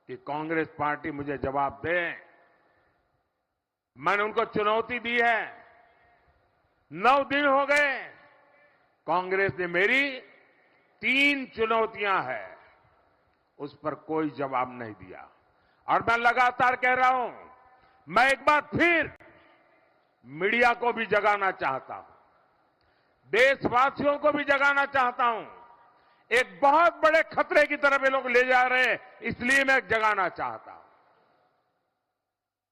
कि कांग्रेस पार्टी मुझे जवाब दे। मैंने उनको चुनौती दी है। 9 दिन हो गए, कांग्रेस ने मेरी 3 चुनौतियां हैं, उस पर कोई जवाब नहीं दिया। और मैं लगातार कह रहा हूं, मैं एक बार फिर मीडिया को भी जगाना चाहता हूं, देशवासियों को भी जगाना चाहता हूं। एक बहुत बड़े खतरे की तरफ ये लोग ले जा रहे हैं, इसलिए मैं जगाना चाहता हूं।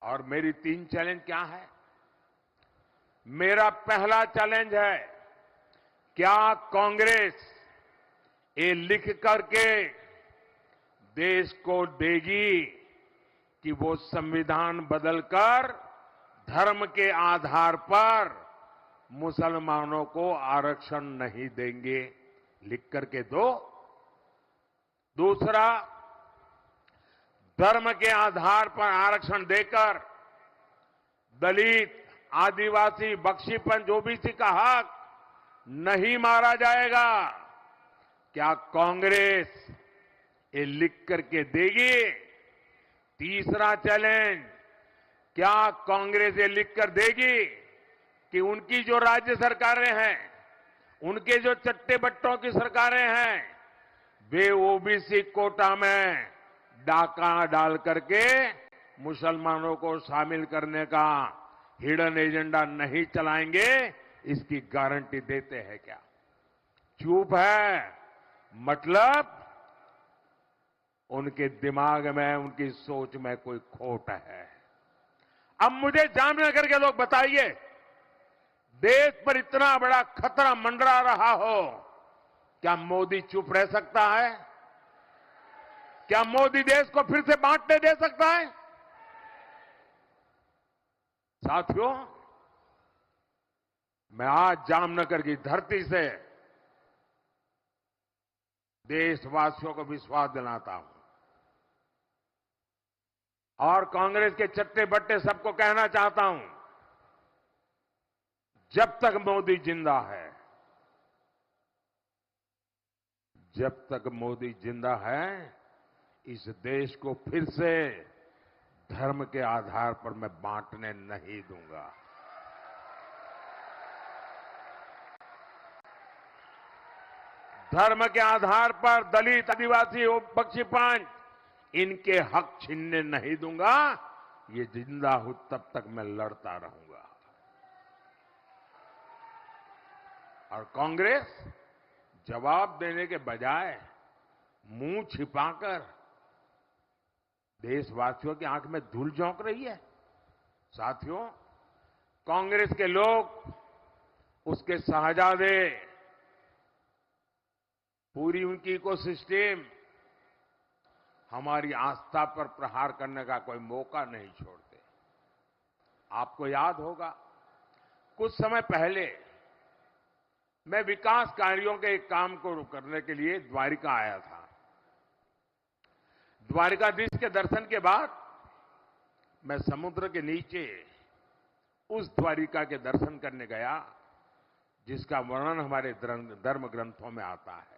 और मेरी 3 चैलेंज क्या है? मेरा पहला चैलेंज है, क्या कांग्रेस ये लिख करके देश को देगी कि वो संविधान बदलकर धर्म के आधार पर मुसलमानों को आरक्षण नहीं देंगे? लिख करके दो। दूसरा, धर्म के आधार पर आरक्षण देकर दलित, आदिवासी, बख्शीपंथ, ओबीसी का हक नहीं मारा जाएगा। क्या कांग्रेस ये लिख करके देगी? तीसरा चैलेंज, क्या कांग्रेस ये लिख कर देगी कि उनकी जो राज्य सरकारें हैं, उनके जो चट्टे बट्टों की सरकारें हैं, वे ओबीसी कोटा में डाका डाल करके मुसलमानों को शामिल करने का हिडन एजेंडा नहीं चलाएंगे? इसकी गारंटी देते हैं क्या? चुप है, मतलब उनके दिमाग में, उनकी सोच में कोई खोट है। अब मुझे जामनगर के लोग बताइए, देश पर इतना बड़ा खतरा मंडरा रहा हो, क्या मोदी चुप रह सकता है? क्या मोदी देश को फिर से बांटने दे सकता है? साथियों, मैं आज जामनगर की धरती से देशवासियों को विश्वास दिलाता हूं और कांग्रेस के चट्टे बट्टे सबको कहना चाहता हूं, जब तक मोदी जिंदा है, जब तक मोदी जिंदा है, इस देश को फिर से धर्म के आधार पर मैं बांटने नहीं दूंगा। धर्म के आधार पर दलित, आदिवासी, बख्शीपंथ, इनके हक छीनने नहीं दूंगा। ये जिंदा हूं तब तक मैं लड़ता रहूंगा। और कांग्रेस जवाब देने के बजाय मुंह छिपाकर देशवासियों की आंख में धूल झोंक रही है। साथियों, कांग्रेस के लोग, उसके शहजादे, पूरी उनकी इकोसिस्टम हमारी आस्था पर प्रहार करने का कोई मौका नहीं छोड़ते। आपको याद होगा, कुछ समय पहले मैं विकास कार्यों के एक काम को करने के लिए द्वारिका आया था। द्वारिकाधीश के दर्शन के बाद मैं समुद्र के नीचे उस द्वारिका के दर्शन करने गया जिसका वर्णन हमारे धर्म ग्रंथों में आता है।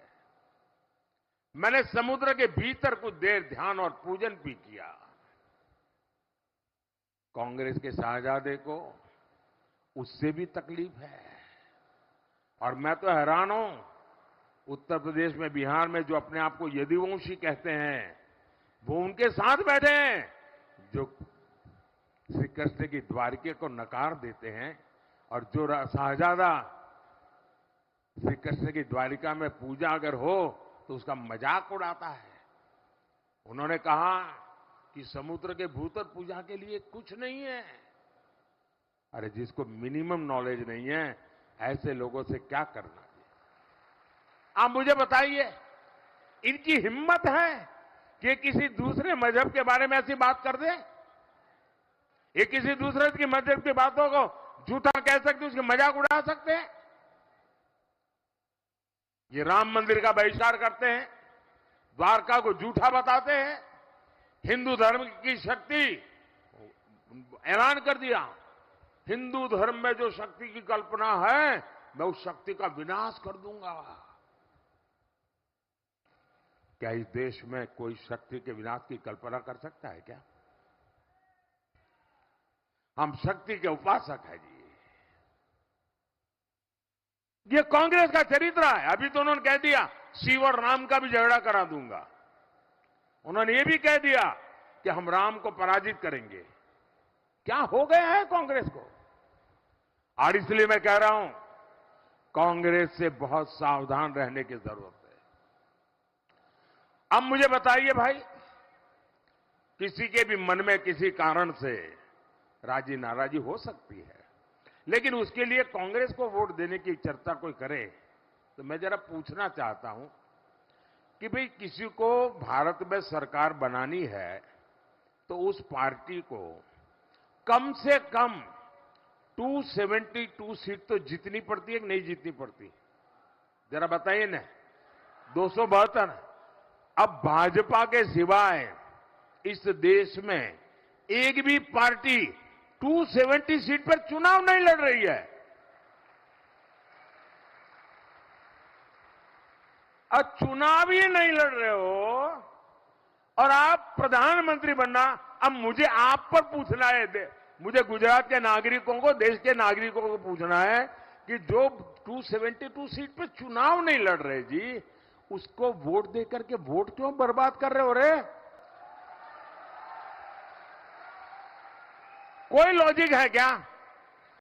मैंने समुद्र के भीतर कुछ देर ध्यान और पूजन भी किया। कांग्रेस के शहजादे को उससे भी तकलीफ है और मैं तो हैरान हूं, उत्तर प्रदेश में, बिहार में जो अपने आप को यदुवंशी कहते हैं, वो उनके साथ बैठे हैं जो श्री कृष्ण की द्वारिका को नकार देते हैं और जो शहजादा श्री कृष्ण की द्वारिका में पूजा अगर हो तो उसका मजाक उड़ाता है। उन्होंने कहा कि समुद्र के भीतर पूजा के लिए कुछ नहीं है। अरे, जिसको मिनिमम नॉलेज नहीं है, ऐसे लोगों से क्या करना है? आप मुझे बताइए, इनकी हिम्मत है कि किसी दूसरे मजहब के बारे में ऐसी बात कर दे? ये किसी दूसरे की मजहब की बातों को झूठा कह सकते, उसकी मजाक उड़ा सकते हैं? ये राम मंदिर का बहिष्कार करते हैं, द्वारका को झूठा बताते हैं, हिंदू धर्म की शक्ति, ऐलान कर दिया, हिंदू धर्म में जो शक्ति की कल्पना है, मैं उस शक्ति का विनाश कर दूंगा। क्या इस देश में कोई शक्ति के विनाश की कल्पना कर सकता है क्या? हम शक्ति के उपासक हैं जी। ये कांग्रेस का चरित्र है। अभी तो उन्होंने कह दिया शिव और राम का भी झगड़ा करा दूंगा। उन्होंने ये भी कह दिया कि हम राम को पराजित करेंगे। क्या हो गया है कांग्रेस को? और इसलिए मैं कह रहा हूं, कांग्रेस से बहुत सावधान रहने की जरूरत है। अब मुझे बताइए भाई, किसी के भी मन में किसी कारण से राजी नाराजी हो सकती है, लेकिन उसके लिए कांग्रेस को वोट देने की चर्चा कोई करे तो मैं जरा पूछना चाहता हूं कि भाई किसी को भारत में सरकार बनानी है तो उस पार्टी को कम से कम 272 सीट तो जीतनी पड़ती है कि नहीं जीतनी पड़ती? जरा बताइए ना। 272। अब भाजपा के सिवाय इस देश में एक भी पार्टी 270 सीट पर चुनाव नहीं लड़ रही है। अब चुनाव ही नहीं लड़ रहे हो और आप प्रधानमंत्री बनना। अब मुझे आप पर पूछना है, मुझे गुजरात के नागरिकों को, देश के नागरिकों को पूछना है कि जो 272 सीट पे चुनाव नहीं लड़ रहे जी, उसको वोट देकर के वोट क्यों बर्बाद कर रहे हो रे? कोई लॉजिक है क्या?